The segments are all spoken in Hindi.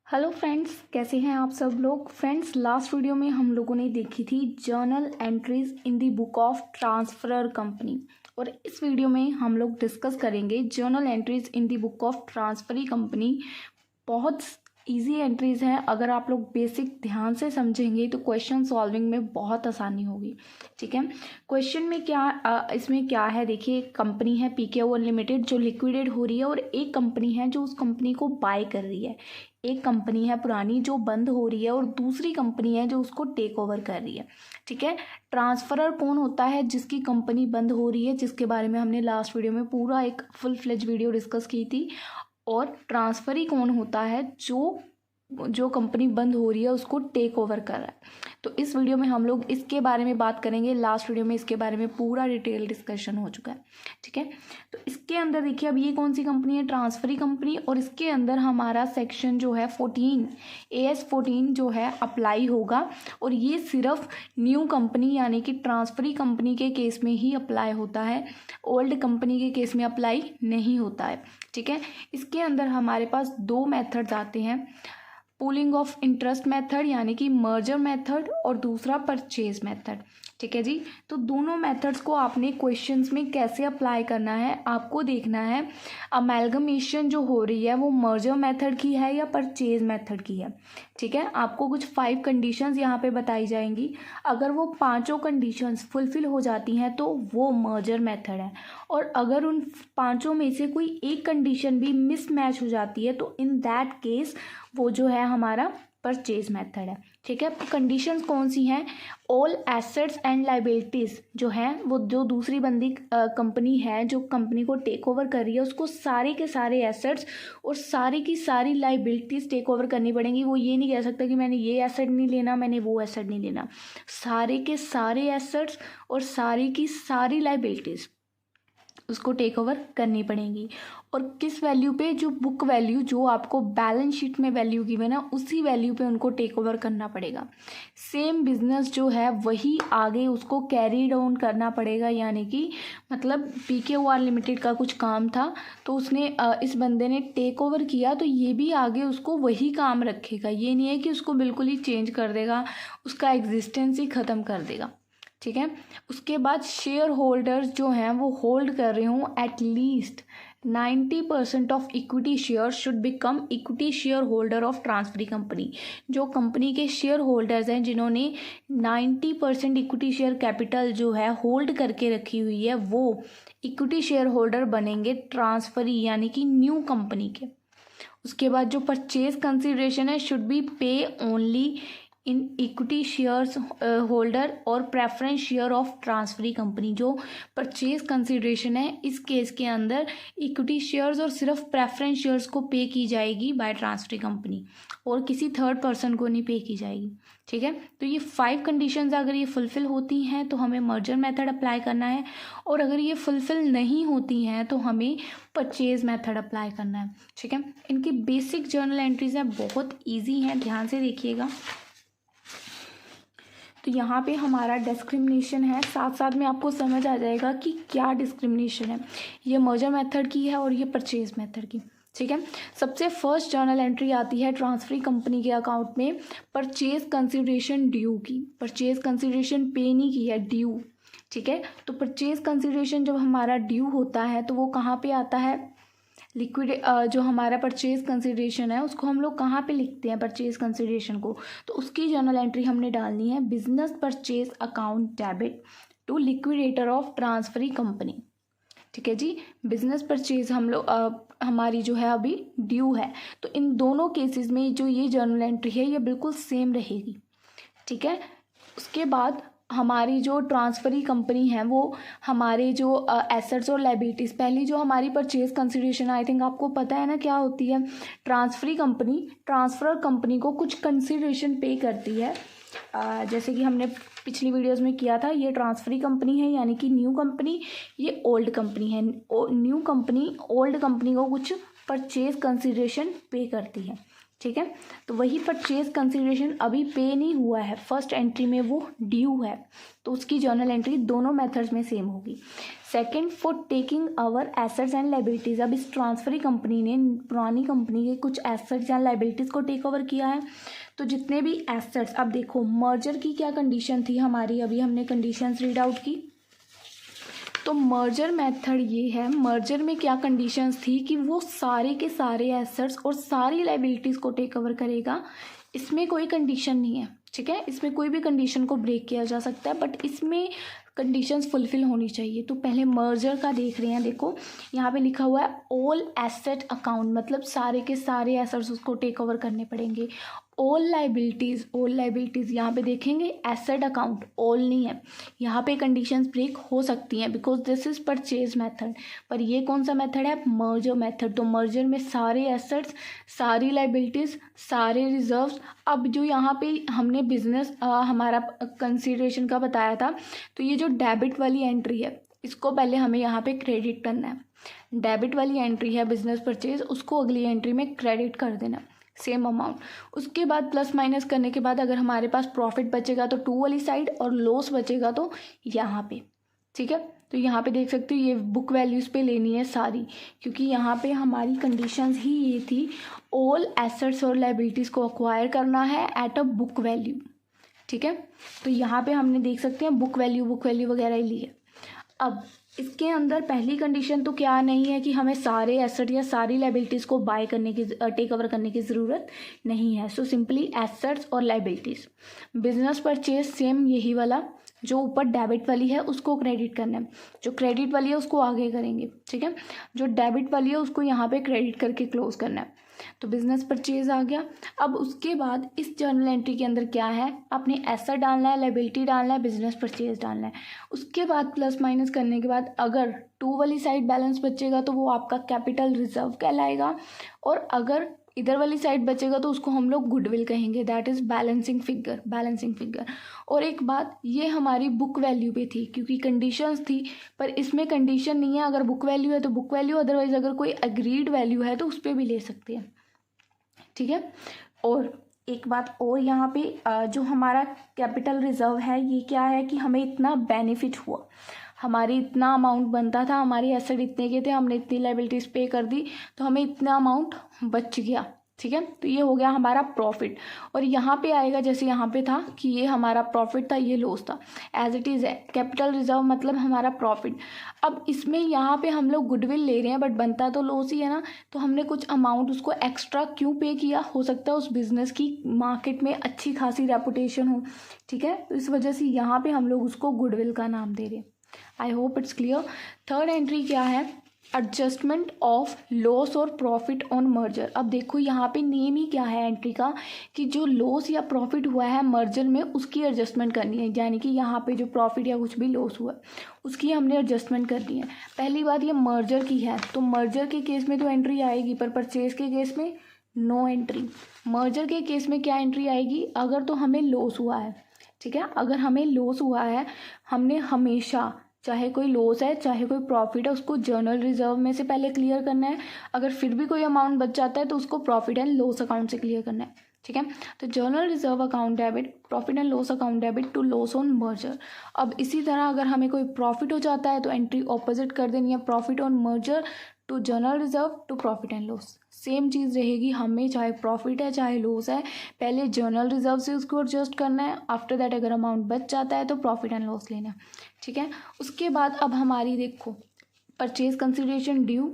हेलो फ्रेंड्स, कैसे हैं आप सब लोग। फ्रेंड्स, लास्ट वीडियो में हम लोगों ने देखी थी journal entries in the book of transferor company, और इस वीडियो में हम लोग डिस्कस करेंगे journal entries in the book of transferee company. बहुत इजी एंट्रीज हैं, अगर आप लोग बेसिक ध्यान से समझेंगे तो क्वेश्चन सॉल्विंग में बहुत आसानी होगी। ठीक है, क्वेश्चन में इसमें क्या है, देखिए एक कंपनी है PKO लिमिटेड जो लिक्विडेट हो रही है, और एक कंपनी है जो उस कंपनी को बाय कर रही है। एक कंपनी है पुरानी जो बंद हो रही है, और दूसरी कंपनी है जो उसको टेक ओवर कर रही है। ठीक है, ट्रांसफरर कौन होता है? जिसकी कंपनी बंद हो रही है, जिसके बारे में हमने लास्ट वीडियो में पूरा एक फुल फ्लेज वीडियो डिस्कस की थी। और ट्रांसफरी कौन होता है? जो कंपनी बंद हो रही है उसको टेक ओवर कर रहा है। तो इस वीडियो में हम लोग इसके बारे में बात करेंगे। लास्ट वीडियो में इसके बारे में पूरा डिटेल डिस्कशन हो चुका है। ठीक है, तो इसके अंदर देखिए अब ये कौन सी कंपनी है? Transferee company. और इसके अंदर हमारा सेक्शन जो है 14 AS 14 जो है अप्लाई होगा, और ये सिर्फ न्यू कंपनी यानी कि ट्रांसफरी कंपनी के केस में ही अप्लाई होता है, ओल्ड कंपनी के केस में अप्लाई नहीं होता है। ठीक है, इसके अंदर हमारे पास दो मेथड्स आते हैं, पूलिंग ऑफ इंटरेस्ट मेथड यानी कि मर्जर मेथड, और दूसरा परचेज मेथड। ठीक है जी, तो दोनों मेथड्स को आपने क्वेश्चंस में कैसे अप्लाई करना है आपको देखना है। अमेलगमेशन जो हो रही है वो मर्जर मेथड की है या परचेज मेथड की है। ठीक है, आपको कुछ 5 कंडीशंस यहाँ पे बताई जाएंगी। अगर वो पांचों कंडीशंस फुलफिल हो जाती हैं तो वो मर्जर मेथड है, और अगर उन पांचों में से कोई एक कंडीशन भी मिसमैच हो जाती है तो इन दैट केस वो जो है हमारा परचेज मेथड है। ठीक है, कंडीशंस कौन सी हैं? ऑल एसेट्स एंड लाइबिलिटीज जो हैं, वो जो दूसरी बंदी कंपनी है जो कंपनी को टेक ओवर कर रही है उसको सारे के सारे एसेट्स और सारी की सारी लाइबिलिटीज टेक ओवर करनी पड़ेंगी। वो ये नहीं कह सकता कि मैंने ये एसेट नहीं लेना, मैंने वो एसेट नहीं लेना। सारे के सारे एसेट्स और सारी की सारी लाइबिलिटीज उसको टेक ओवर करनी पड़ेंगी। और किस वैल्यू पे? जो बुक वैल्यू, जो आपको बैलेंस शीट में वैल्यू गिवन है उसी वैल्यू पे उनको टेक ओवर करना पड़ेगा। सेम बिजनेस जो है वही आगे उसको कैरी डाउन करना पड़ेगा, यानी कि मतलब PKO लिमिटेड का कुछ काम था तो उसने इस बंदे ने टेक ओवर किया, तो ये भी आगे उसको वही काम रखेगा। ये नहीं है कि उसको बिल्कुल ही चेंज कर देगा, उसका एग्जिस्टेंस ही ख़त्म कर देगा। ठीक है, उसके बाद शेयर होल्डर्स जो हैं वो होल्ड कर रहे हों at least 90% of equity share should become equity share holder of transferee company. जो कंपनी के शेयर होल्डर्स हैं जिन्होंने 90% इक्विटी शेयर कैपिटल जो है होल्ड करके रखी हुई है वो इक्विटी शेयर होल्डर बनेंगे ट्रांसफरी यानी कि न्यू कंपनी के। उसके बाद जो परचेज कंसिडरेशन है should be pay only in equity shares holder और preference share of transferee company. जो परचेज कंसिडरेशन है इस केस के अंदर इक्विटी शेयर्स और सिर्फ प्रेफरेंस शेयर्स को पे की जाएगी बाय ट्रांसफरी कंपनी, और किसी थर्ड पर्सन को नहीं पे की जाएगी। ठीक है, तो ये 5 कंडीशंस अगर ये फुलफिल होती हैं तो हमें मर्जर मेथड अप्लाई करना है, और अगर ये फुलफिल नहीं होती हैं तो हमें परचेज मेथड अप्लाई करना है। ठीक है, इनकी बेसिक जर्नल एंट्रीज हैं, बहुत ईजी हैं, ध्यान से देखिएगा। तो यहाँ पे हमारा डिस्क्रिमिनेशन है, साथ साथ में आपको समझ आ जाएगा कि क्या डिस्क्रिमिनेशन है। ये मर्जर मेथड की है और ये परचेज मेथड की। ठीक है, सबसे फर्स्ट जर्नल एंट्री आती है ट्रांसफरी कंपनी के अकाउंट में परचेज कंसिडरेशन ड्यू की। परचेज कंसिडरेशन पे नहीं की है, ड्यू। ठीक है, तो परचेज कंसिडरेशन जब हमारा ड्यू होता है तो वो कहाँ पे आता है? लिक्विड जो हमारा परचेज कंसिडरेशन है उसको हम लोग कहाँ पे लिखते हैं? परचेज कंसिडरेशन को, तो उसकी जर्नल एंट्री हमने डालनी है business purchase account debit to liquidator of transferee company. ठीक है जी, बिजनेस परचेज हम लोग हमारी जो है अभी ड्यू है, तो इन दोनों केसेस में जो ये जर्नल एंट्री है ये बिल्कुल सेम रहेगी। ठीक है, उसके बाद हमारी जो ट्रांसफरी कंपनी है वो हमारे जो एसेट्स और लाइबिलिटीज़, पहली जो हमारी परचेज कंसिडरेशन आई थिंक आपको पता है ना क्या होती है। ट्रांसफरी कंपनी ट्रांसफर कंपनी को कुछ कंसिडरेशन पे करती है, जैसे कि हमने पिछली वीडियोस में किया था। ये ट्रांसफरी कंपनी है यानी कि न्यू कंपनी, ये ओल्ड कंपनी है। न्यू कंपनी ओल्ड कंपनी को कुछ परचेज कंसिडरेशन पे करती है। ठीक है। तो वही परचेज कंसिडरेशन अभी पे नहीं हुआ है, फर्स्ट एंट्री में वो ड्यू है, तो उसकी जर्नल एंट्री दोनों मेथड्स में सेम होगी। Second, for taking over assets and liabilities, अब इस ट्रांसफरी कंपनी ने पुरानी कंपनी के कुछ एसेट्स या लाइबिलिटीज़ को टेक ओवर किया है। तो जितने भी एसेट्स, अब देखो मर्जर की क्या कंडीशन थी हमारी, अभी हमने कंडीशंस रीड आउट की। तो मर्जर मेथड ये है, मर्जर में क्या कंडीशंस थी कि वो सारे के सारे एसेट्स और सारी लाइबिलिटीज़ को टेक ओवर करेगा, इसमें कोई कंडीशन नहीं है, ठीक है। इसमें कोई भी कंडीशन को ब्रेक किया जा सकता है, बट इसमें कंडीशंस फुलफिल होनी चाहिए। तो पहले मर्जर का देख रहे हैं, देखो यहाँ पे लिखा हुआ है ऑल एसेट अकाउंट, मतलब सारे के सारे एसेट्स उसको टेक ओवर करने पड़ेंगे। ऑल लाइबिलिटीज़ यहाँ पे देखेंगे एसेट अकाउंट, ऑल नहीं है, यहाँ पे कंडीशंस ब्रेक हो सकती हैं because this is purchase method. पर ये कौन सा मेथड है, मर्जर मेथड। तो मर्जर में सारे एसेट्स, सारी लाइबिलिटीज़, सारे रिजर्व्स। अब जो यहाँ पे हमने बिजनेस हमारा कंसीडरेशन का बताया था, तो ये जो डेबिट वाली एंट्री है इसको पहले हमें यहाँ पे क्रेडिट करना है। डेबिट वाली एंट्री है बिजनेस परचेज, उसको अगली एंट्री में क्रेडिट कर देना सेम अमाउंट। उसके बाद प्लस माइनस करने के बाद अगर हमारे पास प्रॉफिट बचेगा तो टू वाली साइड, और लॉस बचेगा तो यहाँ पे, ठीक है। तो यहाँ पे देख सकते हो ये बुक वैल्यूज़ पे लेनी है सारी, क्योंकि यहाँ पे हमारी कंडीशंस ही ये थी, ऑल एसेट्स और लाइबिलिटीज़ को अक्वायर करना है एट अ बुक वैल्यू, ठीक है। तो यहाँ पे हमने देख सकते हैं बुक वैल्यू वगैरह ही ली है। अब इसके अंदर पहली कंडीशन तो क्या नहीं है कि हमें सारे एसेट या सारी लाइबिलिटीज़ को बाय करने की, टेक ओवर करने की ज़रूरत नहीं है। सो सिंपली एसेट्स और लाइबिलिटीज़, बिजनेस परचेज सेम यही वाला, जो ऊपर डेबिट वाली है उसको क्रेडिट करना है, जो क्रेडिट वाली है उसको आगे करेंगे, ठीक है। जो डेबिट वाली है उसको यहाँ पे क्रेडिट करके क्लोज करना है। तो बिजनेस परचेज आ गया। अब उसके बाद इस जर्नल एंट्री के अंदर क्या है, आपने एसेट डालना है, लाइबिलिटी डालना है, बिजनेस परचेज डालना है। उसके बाद प्लस माइनस करने के बाद अगर टू वाली साइड बैलेंस बचेगा तो वो आपका कैपिटल रिजर्व कहलाएगा, और अगर इधर वाली साइड बचेगा तो उसको हम लोग गुडविल कहेंगे, दैट इज़ बैलेंसिंग फिगर। और एक बात, ये हमारी बुक वैल्यू पे थी क्योंकि कंडीशंस थी, पर इसमें कंडीशन नहीं है। अगर बुक वैल्यू है तो बुक वैल्यू, अदरवाइज अगर कोई अग्रीड वैल्यू है तो उस पर भी ले सकते हैं, ठीक है। और एक बात और, यहाँ पे जो हमारा कैपिटल रिजर्व है ये क्या है कि हमें इतना बेनिफिट हुआ, हमारी इतना अमाउंट बनता था, हमारे एसेट इतने के थे, हमने इतनी लाइबिलिटीज़ पे कर दी तो हमें इतना अमाउंट बच गया, ठीक है। तो ये हो गया हमारा प्रॉफिट। और यहाँ पे आएगा जैसे यहाँ पे था कि ये हमारा प्रॉफिट था, ये लॉस था, एज इट इज़ है। कैपिटल रिजर्व मतलब हमारा प्रॉफिट। अब इसमें यहाँ पे हम लोग गुडविल ले रहे हैं बट बनता तो लॉस ही है ना, तो हमने कुछ अमाउंट उसको एक्स्ट्रा क्यों पे किया, हो सकता है उस बिज़नेस की मार्केट में अच्छी खासी रेपुटेशन हो, ठीक है। तो इस वजह से यहाँ पर हम लोग उसको गुडविल का नाम दे रहे हैं। I hope it's clear. Third entry क्या है, एडजस्टमेंट ऑफ लॉस और प्रॉफिट ऑन मर्जर। अब देखो यहाँ पे नेम ही क्या है एंट्री का, कि जो लॉस या प्रॉफिट हुआ है मर्जर में उसकी एडजस्टमेंट करनी है, यानी कि यहाँ पे जो प्रॉफिट या कुछ भी लॉस हुआ उसकी हमने एडजस्टमेंट करनी है। पहली बात ये मर्जर की है, तो मर्जर के केस में तो एंट्री आएगी, पर परचेज के केस में नो एंट्री। मर्जर के केस में क्या एंट्री आएगी, अगर तो हमें लॉस हुआ है, ठीक है। अगर हमें लॉस हुआ है, हमने हमेशा, चाहे कोई लॉस है चाहे कोई प्रॉफिट है, उसको जर्नल रिजर्व में से पहले क्लियर करना है। अगर फिर भी कोई अमाउंट बच जाता है तो उसको प्रॉफिट एंड लॉस अकाउंट से क्लियर करना है, ठीक है। तो general reserve account debit, profit and loss account debit to loss on merger. अब इसी तरह अगर हमें कोई प्रॉफिट हो जाता है तो एंट्री ऑपोजिट कर देनी है, profit on merger to general reserve to profit and loss. Same चीज़ रहेगी, हमें चाहे प्रॉफिट है चाहे लॉस है, पहले जर्नल रिजर्व से उसको एडजस्ट करना है, आफ्टर दैट अगर अमाउंट बच जाता है तो प्रॉफिट एंड लॉस लेना है, ठीक है। उसके बाद अब हमारी देखो purchase consideration due,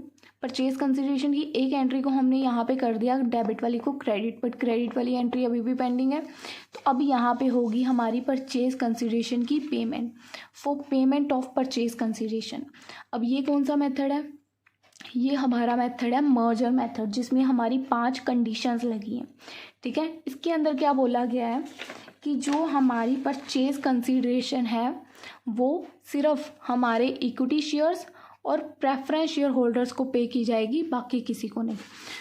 purchase consideration की एक एंट्री को हमने यहाँ पे कर दिया डेबिट वाली को क्रेडिट, बट क्रेडिट वाली एंट्री अभी भी पेंडिंग है। तो अब यहाँ पे होगी हमारी परचेज कंसिडरेशन की payment, for payment of purchase consideration. अब ये कौन सा मेथड है, ये हमारा मेथड है मर्जर मेथड, जिसमें हमारी 5 कंडीशंस लगी हैं, ठीक है। इसके अंदर क्या बोला गया है कि जो हमारी परचेज कंसिडरेशन है वो सिर्फ हमारे इक्विटी शेयर्स और प्रेफरेंस शेयर होल्डर्स को पे की जाएगी, बाकी किसी को नहीं।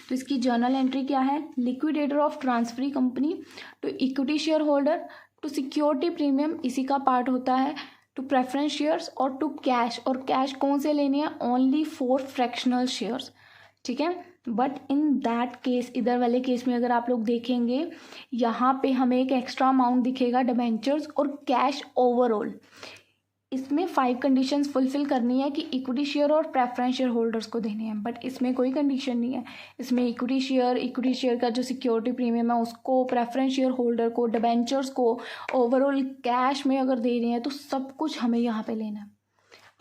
तो इसकी जर्नल एंट्री क्या है, liquidator of transferee company to equity share holder to security premium, इसी का पार्ट होता है, टू प्रेफरेंस शेयर्स और टू कैश। और कैश कौन से लेने हैं, ओनली फॉर फ्रैक्शनल शेयर्स, ठीक है। बट इन दैट केस, इधर वाले केस में अगर आप लोग देखेंगे, यहाँ पे हमें एक एक्स्ट्रा अमाउंट दिखेगा डिबेंचर्स और कैश ओवरऑल। इसमें 5 कंडीशंस फुलफिल करनी है कि इक्विटी शेयर और प्रेफरेंस शेयर होल्डर्स को देने हैं, बट इसमें कोई कंडीशन नहीं है। इसमें इक्विटी शेयर का जो सिक्योरिटी प्रीमियम है उसको, प्रेफरेंस शेयर होल्डर को, डिबेंचर्स को, ओवरऑल कैश में अगर दे रहे हैं तो सब कुछ हमें यहाँ पे लेना है।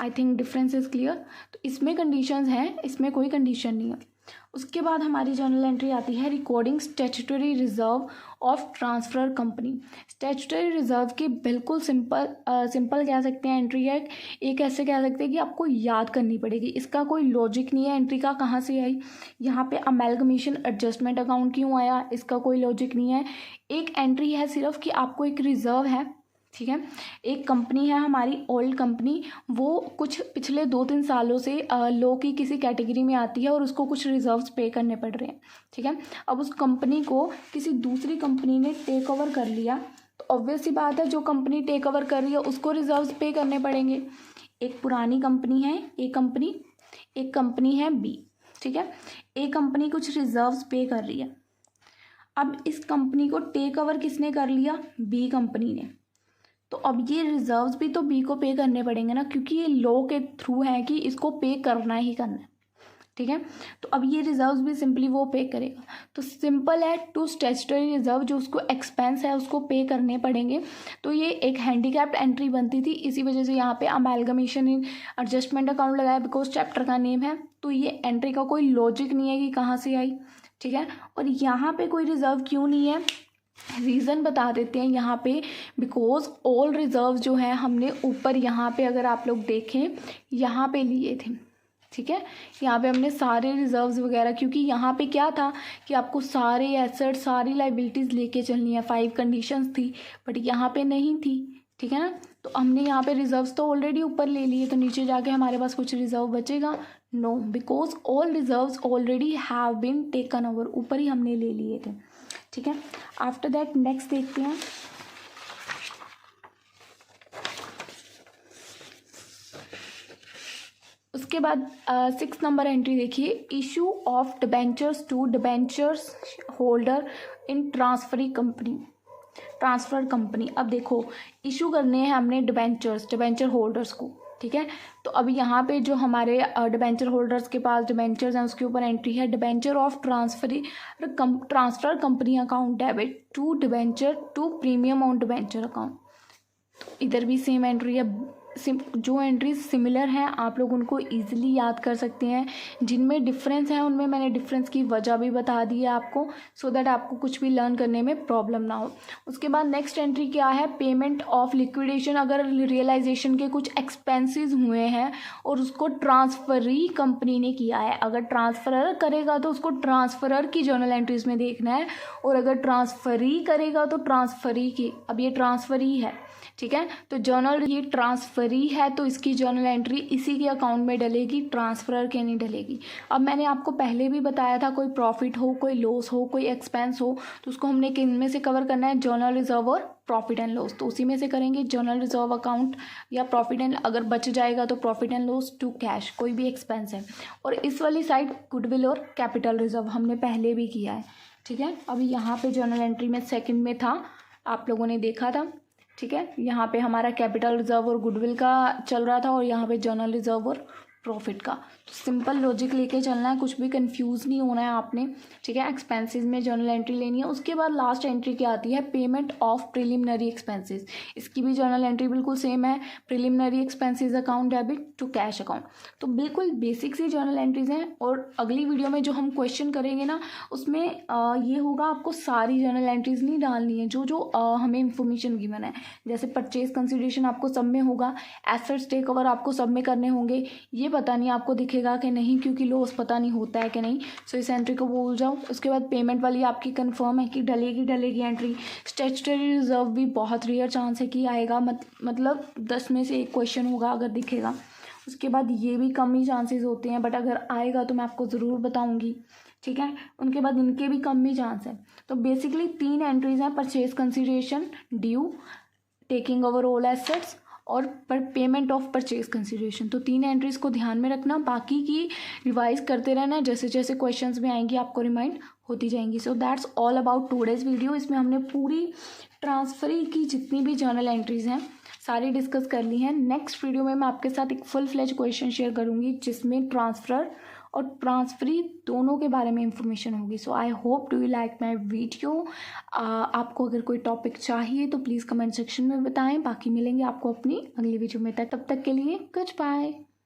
I think difference is clear. तो इसमें कंडीशंस हैं, इसमें कोई कंडीशन नहीं है। उसके बाद हमारी जर्नल एंट्री आती है recording statutory reserve of transfer company. Statutory reserve की बिल्कुल सिंपल कह सकते हैं एंट्री है। एक ऐसे कह सकते हैं कि आपको याद करनी पड़ेगी, इसका कोई लॉजिक नहीं है एंट्री का कहाँ से आई। यहाँ पे अमेलगमेशन एडजस्टमेंट अकाउंट क्यों आया, इसका कोई लॉजिक नहीं है। एक एंट्री है सिर्फ कि आपको एक रिजर्व है, ठीक है, एक कंपनी है हमारी ओल्ड कंपनी, वो कुछ पिछले 2-3 सालों से लो की किसी कैटेगरी में आती है और उसको कुछ रिजर्व्स पे करने पड़ रहे हैं, ठीक है। अब उस कंपनी को किसी दूसरी कंपनी ने टेक ओवर कर लिया, तो ऑब्वियस सी बात है जो कंपनी टेक ओवर कर रही है उसको रिजर्व्स पे करने पड़ेंगे। एक पुरानी कंपनी है एक कंपनी है बी, ठीक है। ए कंपनी कुछ रिजर्व्स पे कर रही है। अब इस कंपनी को टेक ओवर किसने कर लिया, बी कंपनी ने। तो अब ये रिजर्व्स भी तो बी को पे करने पड़ेंगे ना, क्योंकि ये लॉ के थ्रू है कि इसको पे करना ही करना है, ठीक है। तो अब ये रिजर्व्स भी सिंपली वो पे करेगा। तो सिंपल है, टू स्टैट्यूटरी रिजर्व जो उसको एक्सपेंस है उसको पे करने पड़ेंगे। तो ये एक हैंडीकैप्ड एंट्री बनती थी, इसी वजह से यहाँ पे अमेलगमेशन इन एडजस्टमेंट अकाउंट लगाया, बिकॉज चैप्टर का नेम है। तो ये एंट्री का कोई लॉजिक नहीं है कि कहाँ से आई, ठीक है। और यहाँ पे कोई रिजर्व क्यों नहीं है, रीज़न बता देते हैं यहाँ पे। बिकॉज ऑल रिजर्व जो है हमने ऊपर यहाँ पे अगर आप लोग देखें यहाँ पे लिए थे, ठीक है। यहाँ पे हमने सारे रिजर्व्स वगैरह, क्योंकि यहाँ पे क्या था कि आपको सारे एसेट सारी लाइबिलिटीज़ लेके चलनी है, 5 कंडीशंस थी, बट यहाँ पे नहीं थी, ठीक है ना। तो हमने यहाँ पे रिजर्व्स तो ऑलरेडी ऊपर ले लिए, तो नीचे जाके हमारे पास कुछ रिजर्व बचेगा, no, because all reserves already have been taken over, ऊपर ही हमने ले लिए थे, ठीक है। आफ्टर दैट नेक्स्ट देखते हैं। उसके बाद 6 नंबर एंट्री देखिए, issue of debentures to debentures holder in transfer company. अब देखो, इशू करने हैं हमने डिबेंचर होल्डर्स को, ठीक है। तो अभी यहाँ पे जो हमारे डिबेंचर होल्डर्स के पास डिबेंचर्स हैं उसके ऊपर एंट्री है debenture of transfer company account debit to debenture to premium on debenture account. तो इधर भी सेम एंट्री है। जो एंट्रीज सिमिलर हैं आप लोग उनको इजीली याद कर सकते हैं, जिनमें डिफरेंस है उनमें मैंने डिफरेंस की वजह भी बता दी है आपको, सो दैट आपको कुछ भी लर्न करने में प्रॉब्लम ना हो। उसके बाद नेक्स्ट एंट्री क्या है, पेमेंट ऑफ लिक्विडेशन। अगर रियलाइजेशन के कुछ एक्सपेंसेस हुए हैं और उसको ट्रांसफरी कंपनी ने किया है, अगर ट्रांसफरर करेगा तो उसको ट्रांसफरर की जर्नल एंट्रीज में देखना है, और अगर ट्रांसफरी करेगा तो ट्रांसफरी की। अब ये ट्रांसफरी है, ठीक है, तो जर्नल ये ट्रांसफरी है तो इसकी जर्नल एंट्री इसी के अकाउंट में डलेगी, ट्रांसफरर के नहीं डलेगी। अब मैंने आपको पहले भी बताया था, कोई प्रॉफिट हो, कोई लॉस हो, कोई एक्सपेंस हो, तो उसको हमने किन में से कवर करना है, जर्नल रिजर्व और प्रॉफिट एंड लॉस। तो उसी में से करेंगे जर्नल रिजर्व अकाउंट या प्रॉफिट एंड, अगर बच जाएगा तो profit and loss to cash, कोई भी एक्सपेंस है। और इस वाली साइड गुडविल और कैपिटल रिजर्व हमने पहले भी किया है, ठीक है। अभी यहाँ पे जर्नल एंट्री में सेकंड में था, आप लोगों ने देखा था, ठीक है। यहाँ पे हमारा कैपिटल रिजर्व और गुडविल का चल रहा था, और यहाँ पे जर्नल रिजर्व और प्रॉफिट का। तो सिंपल लॉजिक लेके चलना है, कुछ भी कंफ्यूज नहीं होना है आपने, ठीक है। एक्सपेंसेस में जर्नल एंट्री लेनी है। उसके बाद लास्ट एंट्री क्या आती है, पेमेंट ऑफ प्रिलिमिनरी एक्सपेंसेस। इसकी भी जर्नल एंट्री बिल्कुल सेम है, preliminary expenses account debit to cash account. तो बिल्कुल बेसिक सी जर्नल एंट्रीज हैं, और अगली वीडियो में जो हम क्वेश्चन करेंगे ना उसमें ये होगा, आपको सारी जर्नल एंट्रीज नहीं डालनी है, जो हमें इंफॉर्मेशन गिवन है। जैसे परचेज कंसिडरेशन आपको सब में होगा, एसेट्स टेक ओवर आपको सब में करने होंगे, ये पता नहीं आपको दिखेगा कि नहीं, क्योंकि लॉस पता नहीं होता है कि नहीं, सो इस एंट्री को भूल जाओ। उसके बाद पेमेंट वाली आपकी कंफर्म है कि डलेगी एंट्री। स्टैट्यूटरी रिजर्व भी बहुत रेयर चांस है कि आएगा, मतलब 10 में से 1 क्वेश्चन होगा अगर दिखेगा। उसके बाद ये भी कम ही चांसेस होते हैं, बट अगर आएगा तो मैं आपको ज़रूर बताऊँगी, ठीक है। उनके बाद इनके भी कम ही चांस है। तो बेसिकली 3 एंट्रीज हैं, purchase consideration due, taking over all assets और पर पेमेंट ऑफ परचेज कंसिडरेशन। तो 3 एंट्रीज को ध्यान में रखना, बाकी की रिवाइज करते रहना, जैसे जैसे क्वेश्चंस में आएंगी आपको रिमाइंड होती जाएंगी। So that's all about today's video. इसमें हमने पूरी ट्रांसफरी की जितनी भी जर्नल एंट्रीज हैं सारी डिस्कस कर ली हैं। नेक्स्ट वीडियो में मैं आपके साथ एक फुल फ्लेज क्वेश्चन शेयर करूंगी जिसमें ट्रांसफर और ट्रांसफरी दोनों के बारे में इंफॉर्मेशन होगी। So I hope do you like my video. आपको अगर कोई टॉपिक चाहिए तो प्लीज़ कमेंट सेक्शन में बताएं। बाकी मिलेंगे आपको अपनी अगली वीडियो में, तब तक के लिए गुड बाय।